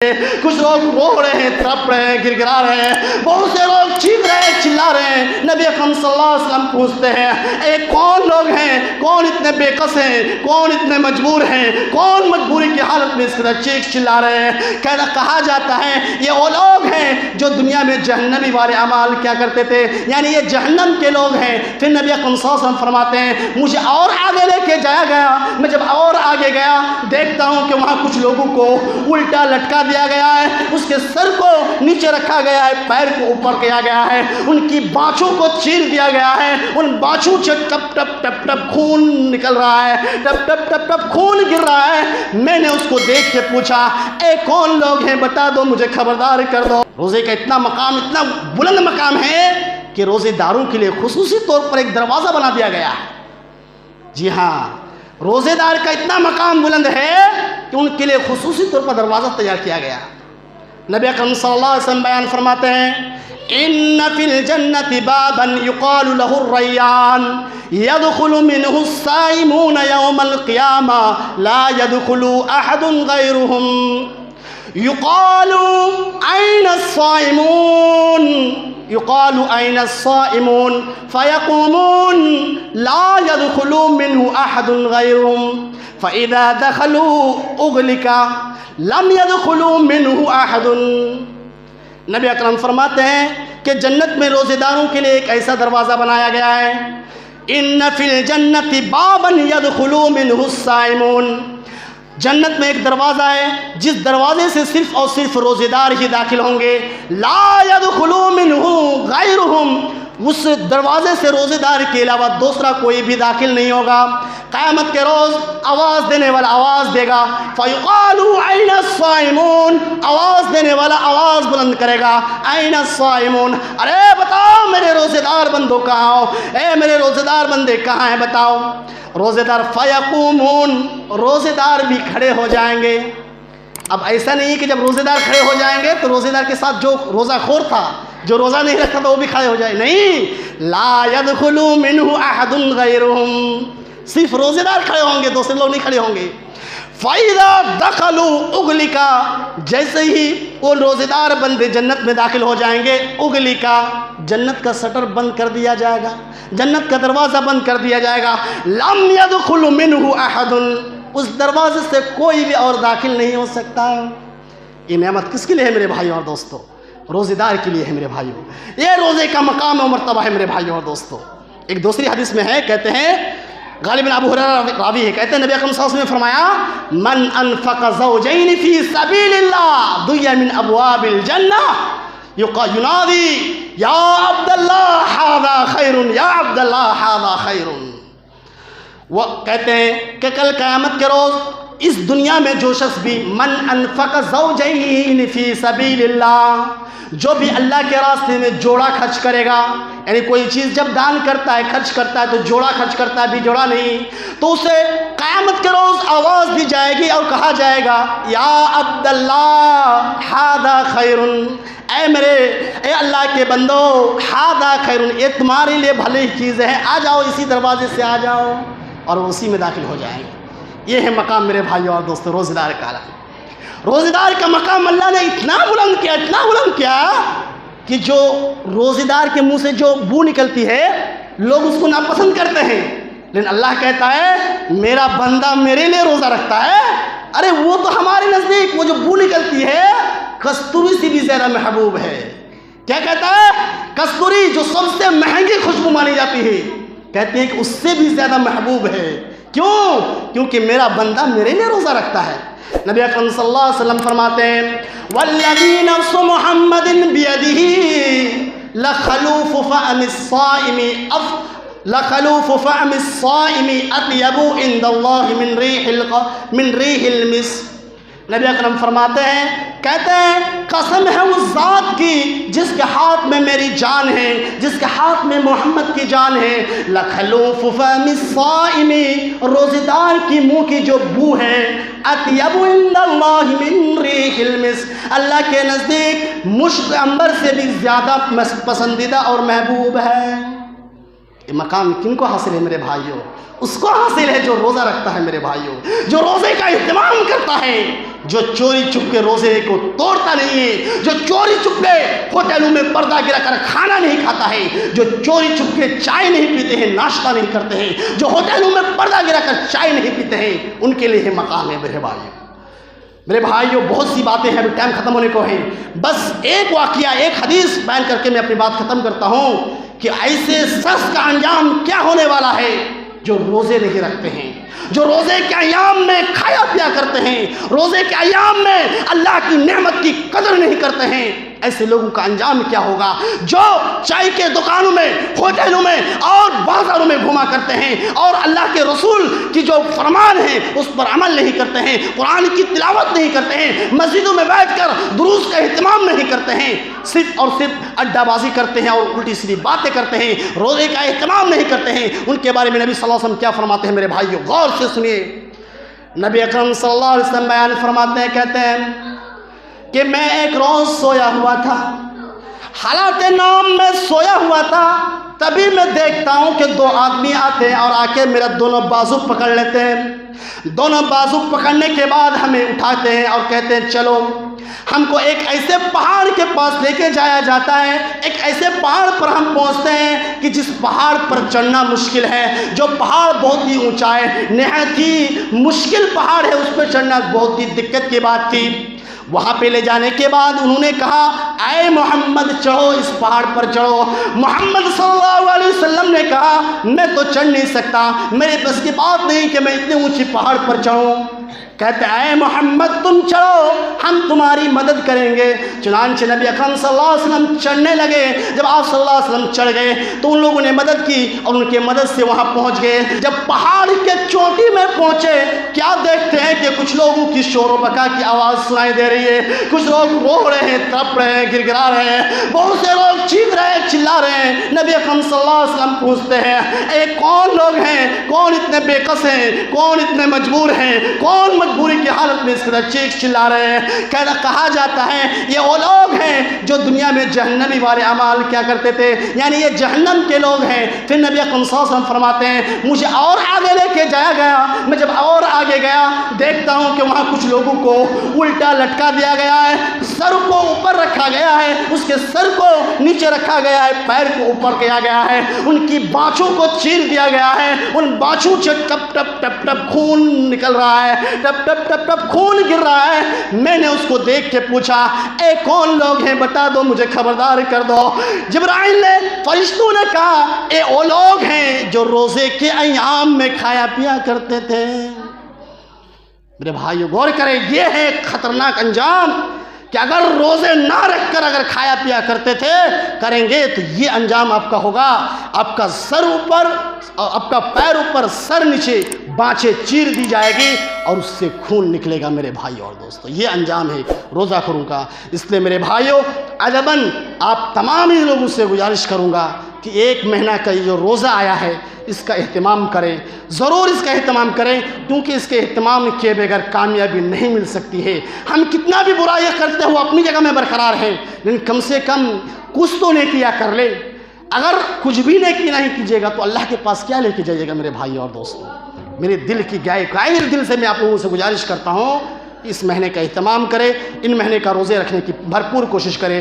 کچھ لوگ رو رہے ہیں، تڑپ رہے ہیں، گر گرا رہے ہیں، بہت سے لوگ چیخ رہے ہیں، چلا رہے ہیں۔ نبی اکرم صلی اللہ علیہ وسلم پوچھتے ہیں اے کون لوگ ہیں، کون اتنے بے قص ہیں، کون اتنے مجبور ہیں، کون مجبوری کی حالت میں اس طرح چیخ چلا رہے ہیں؟ کہا جاتا ہے یہ وہ لوگ ہیں جو دنیا میں جہنمی والے اعمال کیا کرتے تھے، یعنی یہ جہنم کے لوگ ہیں۔ پھر نبی اکرم صلی اللہ علیہ وسلم فرماتے ہیں مجھے اور آگے لے کے جایا گیا، میں جب اور آگے گیا دیکھتا ہوں کہ وہاں کچھ لوگوں کو الٹا لٹکا دیا گیا ہے، اس کے سر کو نیچے رکھا گیا ہے، پیر کو اوپر کیا گیا ہے، ان کی بانچوں کو چیر دیا گیا ہے، ان بانچوں سے ٹپ ٹپ ٹپ ٹپ خون نکل رہا ہے، ٹپ ٹپ ٹپ ٹپ خون گر رہا ہے۔ میں نے اس کو دیکھ کے پوچھا اے کون لوگ ہیں، بتا دو مجھے، خبردار کر دو۔ روزے کا اتنا مقام، اتنا بلند مقام ہے کہ روزے داروں کے لیے خصوصی طور پر ایک دروازہ بنا دیا گیا ہے۔ جی ہاں، روزے دار کا اتنا مقام بلند ہے کہ ان کے لیے خصوصی طور پر دروازہ تیار کیا گیا۔ نبی اکرم صلی اللہ علیہ وسلم بیان فرماتے ہیں ان فی الجنت بابا یقال له الریان يدخل منه الصائمون يوم القيامة لا يدخل احد غيرهم يقال أين الصائمون يقال أين الصائمون فيقومون لا يدخل منه أحد غيرهم فإذا دخلوا أغلق لم يدخلوا منه أحد۔ نبی اکرم فرماتے ہیں کہ جنت میں روزے داروں کے لیے ایک ایسا دروازہ بنایا گیا ہے ان فی الجنت بابا يدخل منه الصائمون، جنت میں ایک دروازہ ہے جس دروازے سے صرف اور صرف روزے دار ہی داخل ہوں گے، لا يدخل منه غیرهم، اس دروازے سے روزے دار کے علاوہ دوسرا کوئی بھی داخل نہیں ہوگا۔ قیامت کے روز آواز دینے والا آواز دے گا، فیقال این الصائمون، آواز دینے والا آواز بلند کرے گا، این الصائمون، ارے بتاؤ میرے روزے دار بندوں کہاں ہو، اے میرے روزے دار بندے کہاں ہیں بتاؤ۔ روزے دار فیقومون، روزے دار بھی کھڑے ہو جائیں گے۔ اب ایسا نہیں کہ جب روزے دار کھڑے ہو جائیں گے تو روزے دار کے ساتھ جو روزہ خور تھا، جو روزہ نہیں رکھتا تھا وہ بھی کھڑے ہو جائے، نہیں، لا يدخل منه احد غیرهم، صرف روزے دار کھڑے ہوں گے، دوسرے لوگ نہیں کھڑے ہوں گے۔ فَإِذَا دَخَلُوا أُغْلِقَ، جیسے ہی وہ روزے دار بندے جنت میں داخل ہو جائیں گے، أُغْلِقَ، جنت کا شٹر بند کر دیا جائے گا، جنت کا دروازہ بند کر دیا جائے گا، لَمْ يَدْخُلُ مِنْهُ أَحَدٌ، اس دروازے سے کوئی بھی اور داخل نہیں ہو سکتا۔ یہ نعمت کس کے لیے ہے میرے بھائیوں اور دوستو؟ روزے دار کے لیے ہے میرے بھائیوں، یہ روزے کا مقام و مرتبہ ہے میرے بھائیوں اور دوستو۔ ایک دوسری حدیث میں ہے، کہتے ہیں غالباً ابو ہریرہ راوی ہے، کہتے ہیں نبی اکرم صلی اللہ علیہ وسلم نے فرمایا من انفق زوجین فی سبیل اللہ دعی من ابواب الجنہ ینادی یا عبد اللہ ھذا خیر، یا عبد اللہ ھذا خیر۔ وہ کہتے ہیں کہ کل قیامت کے روز اس دنیا میں جو شخص بھی من انفق زوجین فی سبیل اللہ، جو بھی اللہ کے راستے میں جوڑا خرچ کرے گا، یعنی کوئی چیز جب دان کرتا ہے، خرچ کرتا ہے تو جوڑا خرچ کرتا ہے، بھی جوڑا نہیں، تو اسے قیامت کے روز آواز دی جائے گی اور کہا جائے گا یا عبداللہ ھذا خیر، اے اللہ کے بندو، ھذا خیر، یہ تمہارے لیے بھلی چیز ہے، آ جاؤ اسی دروازے سے آ جاؤ، اور وہ اسی میں داخل ہو جائیں گے۔ یہ ہے مقام میرے بھائیوں اور دوستوں روزے دار کا۔ روزے دار کا مقام اللہ نے اتنا بلند کیا، اتنا بلند کیا کہ جو روزے دار کے منہ سے جو بو نکلتی ہے لوگ اس کو ناپسند کرتے ہیں، لیکن اللہ کہتا ہے میرا بندہ میرے لیے روزہ رکھتا ہے، ارے وہ تو ہمارے نزدیک وہ جو بو نکلتی ہے کستوری سے بھی زیادہ محبوب ہے۔ کیا کہتا ہے؟ کستوری جو سب سے مہنگی خوشبو مانی جاتی ہے، کہتے ہیں کہ اس سے بھی زیادہ محبوب ہے۔ کیوں؟ کیونکہ میرا بندہ میرے لیے روزہ رکھتا ہے۔ نبی اکرم صلی اللہ علیہ وسلم فرماتے ہیں والذی نفس محمد بیدہ لخلوف فم الصائم اطیب عند اللہ من ریح المسک۔ نبی اکرم فرماتے ہیں، کہتے ہیں قسم ہے اس ذات کی جس کے ہاتھ میں میری جان ہے، جس کے ہاتھ میں محمد کی جان ہے، لخلوف فم الصائم، روزے دار کی منہ کی جو بو ہے، اطیب عند اللہ من ریح المسک، اللہ کے نزدیک مشک عنبر سے بھی زیادہ پسندیدہ اور محبوب ہے۔ یہ مقام کن کو حاصل ہے میرے بھائیوں؟ اس کو حاصل ہے جو روزہ رکھتا ہے میرے بھائیوں، جو روزے کا اہتمام کرتا ہے، جو چوری چھپ کے روزے کو توڑتا نہیں ہے، جو چوری چھپ کے ہوٹلوں میں پردہ گرا کر کھانا نہیں کھاتا ہے، جو چوری چھپ کے چائے نہیں پیتے ہیں، ناشتہ نہیں کرتے ہیں، جو ہوٹلوں میں پردہ گرا کر چائے نہیں پیتے ہیں، ان کے لیے یہ مقام ہے میرے بھائیوں۔ میرے بھائیوں بہت سی باتیں ہیں، ابھی ٹائم ختم ہونے کو ہے، بس ایک واقعہ، ایک حدیث بیان کر کے میں اپنی بات ختم کرتا ہوں کہ ایسے شخص کا انجام کیا ہونے والا ہے جو روزے نہیں رکھتے ہیں، جو روزے کے ایام میں کھایا پیا کرتے ہیں، روزے کے ایام میں اللہ کی نعمت کی قدر نہیں کرتے ہیں۔ ایسے لوگوں کا انجام کیا ہوگا جو چائے کے دکانوں میں، ہوٹلوں میں اور بازاروں میں گھوما کرتے ہیں اور اللہ کے رسول کی جو فرمان ہے اس پر عمل نہیں کرتے ہیں، قرآن کی تلاوت نہیں کرتے ہیں، مسجدوں میں بیٹھ کر دروس کا اہتمام نہیں کرتے ہیں، صرف اور صرف اڈا بازی کرتے ہیں اور الٹی سیدھی باتیں کرتے ہیں، روزے کا اہتمام نہیں کرتے ہیں۔ ان کے بارے میں نبی صلی اللہ علیہ وسلم کیا فرماتے ہیں میرے بھائیوں؟ غور سے سنیے۔ نبی اکرم صلی اللہ علیہ وسلم بیان فرماتے ہیں، کہتے ہیں کہ میں ایک روز سویا ہوا تھا، حالات نوم میں سویا ہوا تھا، تبھی میں دیکھتا ہوں کہ دو آدمی آتے ہیں اور آ کے میرا دونوں بازو پکڑ لیتے ہیں۔ دونوں بازو پکڑنے کے بعد ہمیں اٹھاتے ہیں اور کہتے ہیں چلو، ہم کو ایک ایسے پہاڑ کے پاس لے کے جایا جاتا ہے، ایک ایسے پہاڑ پر ہم پہنچتے ہیں کہ جس پہاڑ پر چڑھنا مشکل ہے، جو پہاڑ بہت ہی اونچا ہے، نہایت ہی مشکل پہاڑ ہے، اس پہ چڑھنا بہت ہی دقت کی بات تھی۔ وہاں پہ لے جانے کے بعد انہوں نے کہا اے محمد چڑھو، اس پہاڑ پر چڑھو۔ محمد صلی اللہ علیہ وسلم نے کہا میں تو چڑھ نہیں سکتا، میرے بس کی بات نہیں کہ میں اتنے اونچی پہاڑ پر چڑھوں۔ کہتے اے محمد تم چڑھو، ہم تمہاری مدد کریں گے۔ چنانچہ نبی اکرم صلی اللہ علیہ وسلم چڑھنے لگے۔ جب آپ صلی اللہ علیہ وسلم چڑھ گئے تو ان لوگوں نے مدد کی اور ان کے مدد سے وہاں پہنچ گئے۔ جب پہاڑ کے چوٹی میں پہنچے کیا دیکھتے ہیں کہ کچھ لوگوں کی شور و بکا کی آواز سنائی دے رہی ہے، کچھ لوگ رو رہے ہیں، تڑپ رہے ہیں، گر گرا رہے ہیں، بہت سے لوگ چیخ رہے ہیں، چلا رہے ہیں۔ نبی اکرم صلی اللہ علیہ وسلم پوچھتے ہیں اے کون لوگ ہیں، کون اتنے بے قص ہیں، کون اتنے مجبور ہیں، کون مجبوری کی حالت میں اس قدر چیخ چلا رہے ہیں؟ کہا جاتا ہے یہ وہ لوگ ہیں جو دنیا میں جہنمی والے اعمال کیا کرتے تھے، یعنی یہ جہنم کے لوگ ہیں۔ پھر نبی اکرم صلی اللہ علیہ وسلم فرماتے ہیں مجھے اور آگے لے کے جایا گیا، میں جب اور آگے گیا دیکھتا ہوں کہ وہاں کچھ لوگوں کو الٹا لٹکا دیا گیا ہے، سر کو اوپر رکھا گیا ہے، اس کے سر کو نیچے رکھا گیا ہے، پیر کو اوپر کیا گیا ہے، ان کی بانچوں کو چیر دیا گیا ہے، ان بانچوں سے ٹپ ٹپ ٹپ ٹپ خون نکل رہا ہے، ٹپ ٹپ ٹپ ٹپ خون گر رہا ہے۔ میں نے اس کو دیکھ کے پوچھا اے کون لوگ ہیں، بتا دو مجھے، خبردار کر دو۔ جبرائیل نے، فرشتوں نے کہا اے وہ لوگ ہیں جو روزے کے ایام میں کھایا پیا کرتے تھے۔ میرے بھائیو غور کریں، یہ ہے ایک خطرناک انجام کہ اگر روزے نہ رکھ کر اگر کھایا پیا کرتے تھے کریں گے تو یہ انجام آپ کا ہوگا، آپ کا سر اوپر، آپ کا پیر اوپر، سر نیچے، بانچیں چیر دی جائے گی اور اس سے خون نکلے گا۔ میرے بھائیو اور دوستو یہ انجام ہے روزہ خوروں کا۔ اس لیے میرے بھائیو عجباً آپ تمام ہی لوگوں سے گزارش کروں گا کہ ایک مہینہ کا یہ جو روزہ آیا ہے اس کا اہتمام کریں، ضرور اس کا اہتمام کریں، کیونکہ اس کے اہتمام کے بغیر کامیابی نہیں مل سکتی ہے۔ ہم کتنا بھی برائیاں کرتے ہو اپنی جگہ میں برقرار ہیں، لیکن کم سے کم کچھ تو نیکی کر لے۔ اگر کچھ بھی نیکی نہیں کیجیے گا تو اللہ کے پاس کیا لے کے جائیے گا؟ میرے بھائی اور دوستوں میرے دل کی گہرے دل سے میں آپ لوگوں سے گزارش کرتا ہوں اس مہینے کا اہتمام کریں، ان مہینے کا روزے رکھنے کی بھرپور کوشش کریں۔